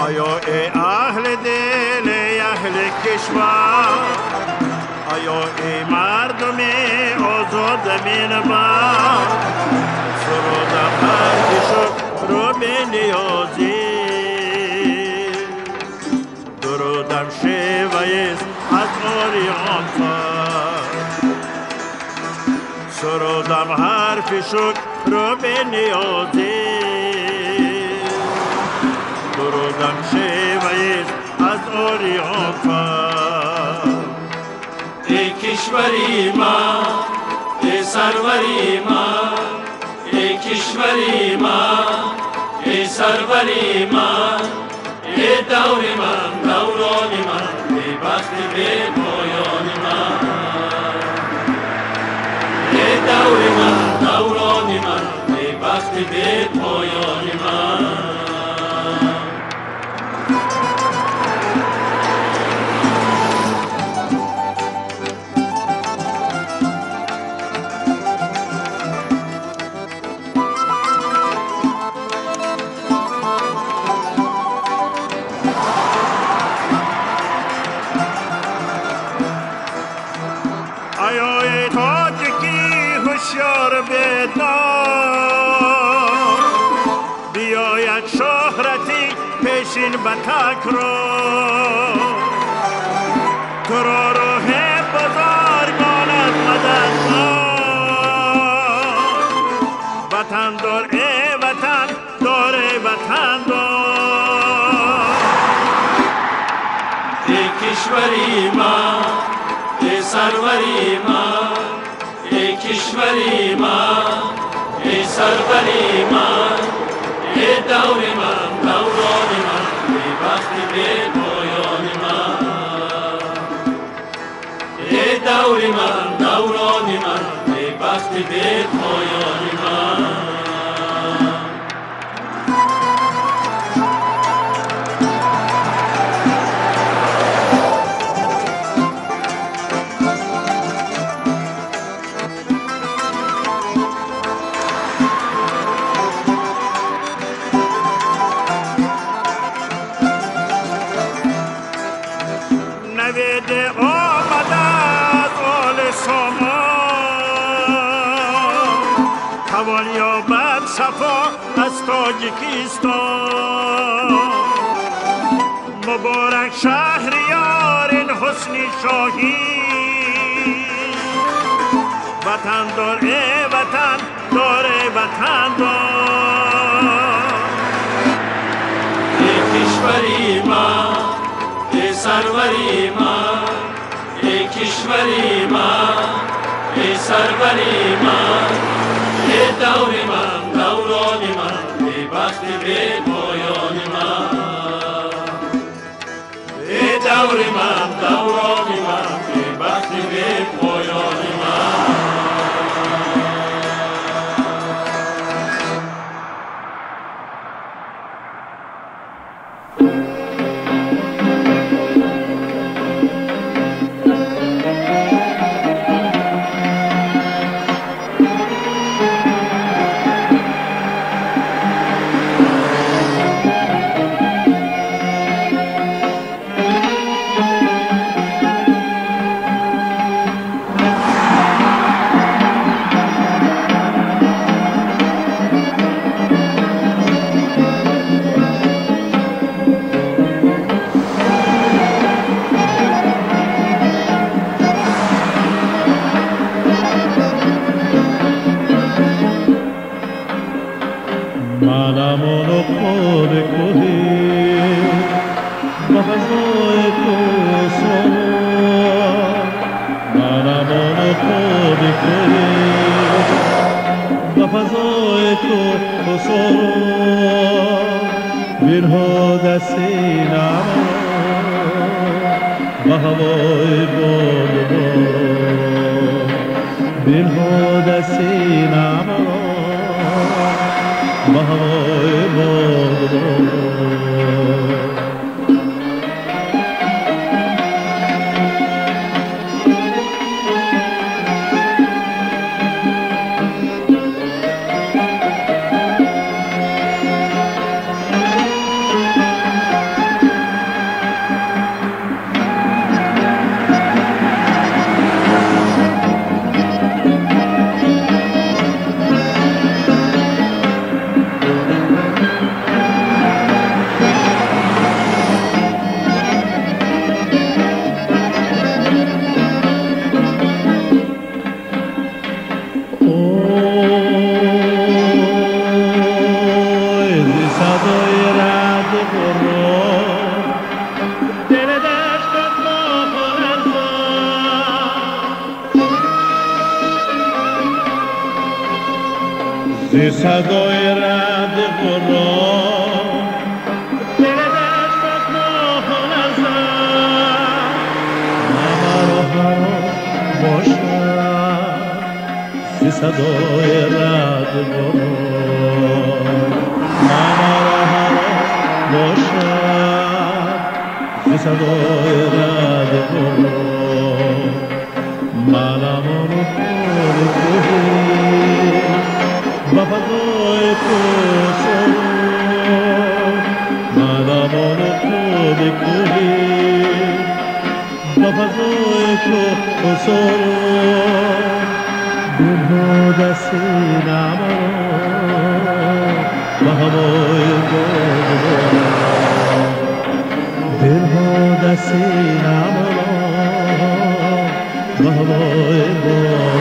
آیا ای اهل دل ای اهل کشور، آیا ای مردم آزاد مینبر، سرودم هر که شد رو به نیازی، درودم شیوهیست از آریان فر، سرودم حرف شکر رو به نیازی، درودم شیوهیست از آریان فر. ای کشوری من، ای سروری من، ای کشوری من، ای سروری من، ای دور من، دوران من، ای بخت به پایان من، ای دور من، دوران من، ای بخت به پایان من. آیا تاجکی هوشیار بدار، بیاید شهرتی پیشین به تکرار، تو را روح بزرگانت مددکار، وطن دار ای وطن دار ای وطن دار. ای کشوری من، ای سروری من، ای کشوری من، ای سروری من، ای دور من، دوران من، ای بخت به پایان من، ای دور من، دوران من، ای بخت به پایان من. نوید آمد از آل سامان، توان یابد صفا از تاجیکستان، مبارک شهریار این حسنی شاهی، وطن دار ای وطن دار ای وطن دار. ای کشوری من، ای سروری من، ای کشوری من، ای سروری من، ای دور من، دوران من، ای بخت به پایان من، ای دور من، دوران من، ای بخت به پایان من. صدای رعد قرآن دل دشت ماهان ازم مرا باشد ز صدای رعد قرآن مرا باشد ز صدای رعد قرآن منم آن خود و فضای کوسر مدامان خود کوهی و فضای کوسر دلها دست نمارا و هوای گل دلها دست نمارا و هوای گل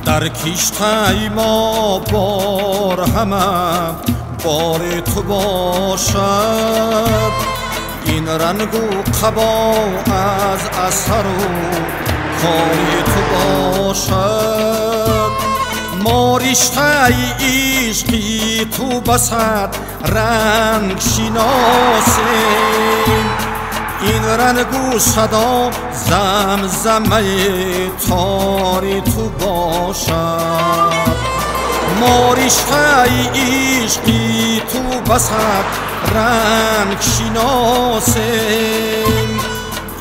در کشتی ما بار همه بار تو باشد این رنگ و قبا از اثر و کار تو باشد ما رشته عشقی تو بسد رنگ شناسیم این رنگ و صدا زمزمه تاری تو باشد ما رشته عشقی تو بسد رنگ شناسیم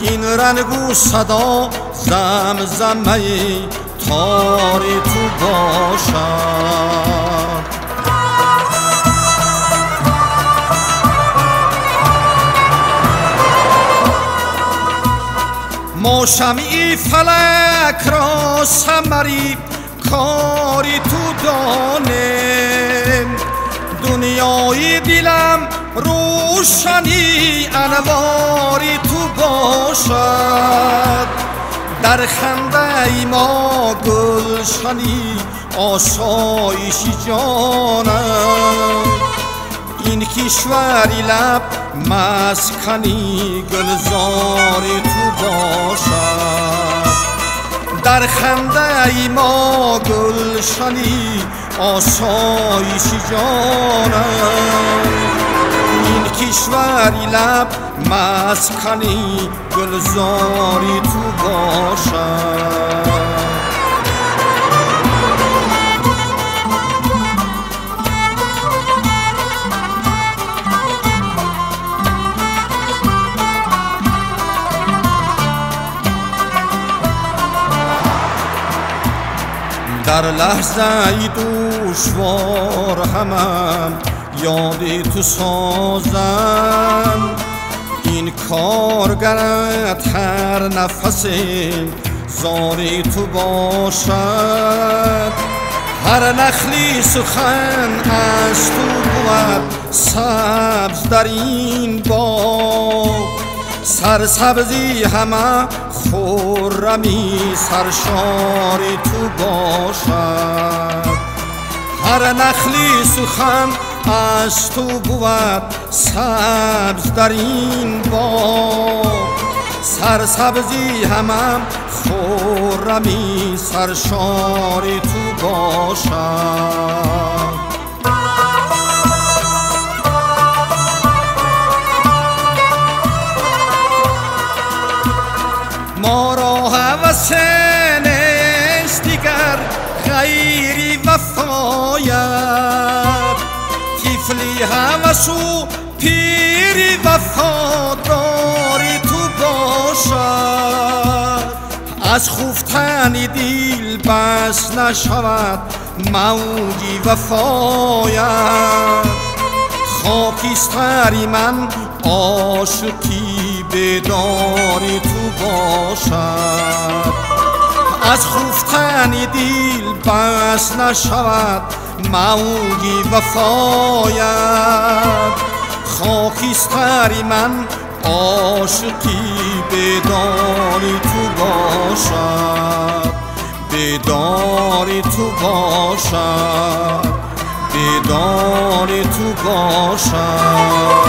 این رنگ و صدا زمزمه تاری تو باشد ما شمعی فلک را ثمری کاری تو دانیم دنیای دلم روشنی انواری تو باشد در خنده ما گلشنی آسایش جانم این کشوری لب مسکنی گلزاری تو باشد در خنده ما گلشنی آسایش جانم این کشوری لب مسکنی گلزاری تو باشد در لحظه دشوار همم یاد تو سازم این کارگرت هر نفس زاری تو باشد هر نخلی سخن از تو بود سبز در این باغ سرسبزی همه خرمی سرشاری تو باشد هر نخلی سخن از تو بود سبز در این باغ سرسبزی همه خرمی سرشاری تو باشد ما را هوس طفلی هوسو پیری وفاداری تو باشد از خوفتنی دیل بس نشود موجی وفایت خاکیستری من عاشقی بداری تو باشد از خوفتنی دیل بس نشود موجی وفایت خاکیستری من عاشقی بداری تو باشد بداری تو باشد بداری تو باشد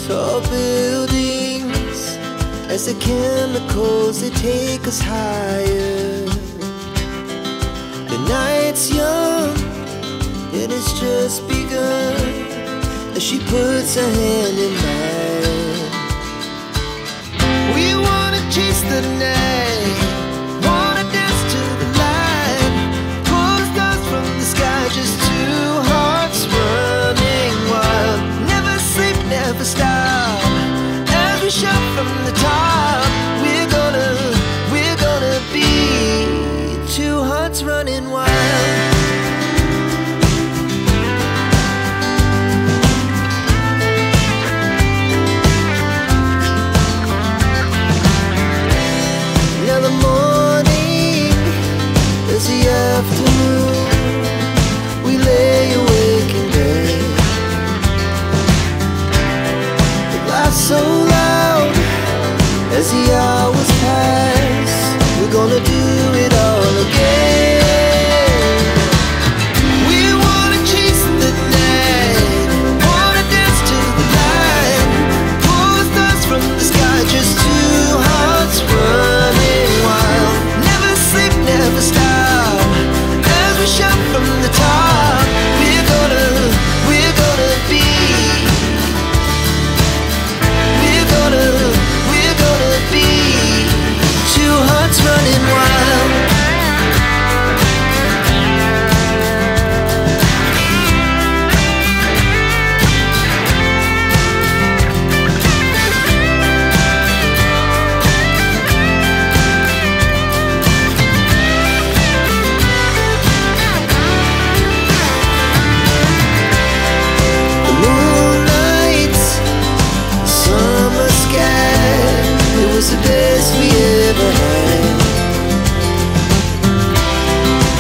tall buildings as the chemicals that take us higher. The night's young and it's just begun as she puts her hand in mine. We wanna chase the night, wanna dance to the light, hearts running wild. Now the morning is the afternoon. We lay awake in bed. The laughs so loud as the hours pass. We're gonna do it all again. We wanna chase the night, wanna dance to the light, pull the stars from the sky, just two hearts running wild. Never sleep, never stop, as we shout from the top. We're gonna be. We're gonna be two hearts running wild. The moonlight, summer sky, it was the best we ever had.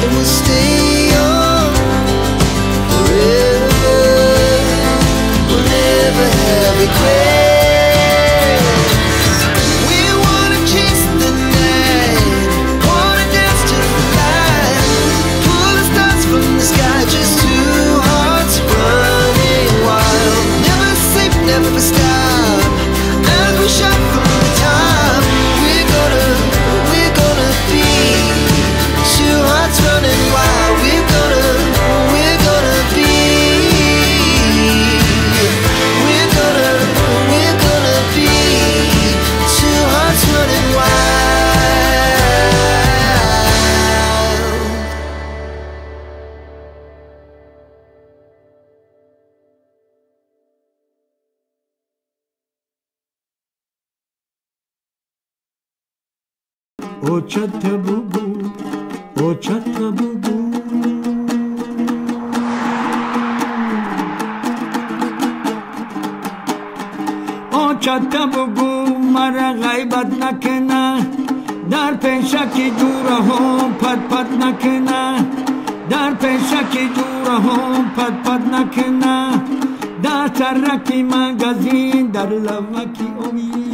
And we'll stay young forever. We'll never have regrets. We wanna chase the night, wanna dance to the light, pull the stars from the sky, just two hearts running wild. Never sleep, never stop, as we shout from the top. We're gonna be two hearts running wild. We're gonna be. We're gonna be two hearts running wild. O Chatabubu, O Chatabubu. O Chatabubu, mara ghaibat nakena, dar peshaki dura hum pad pad nakena, dar peshaki dura hum pad pad nakena, dar taraki magazine dar lavaki omi.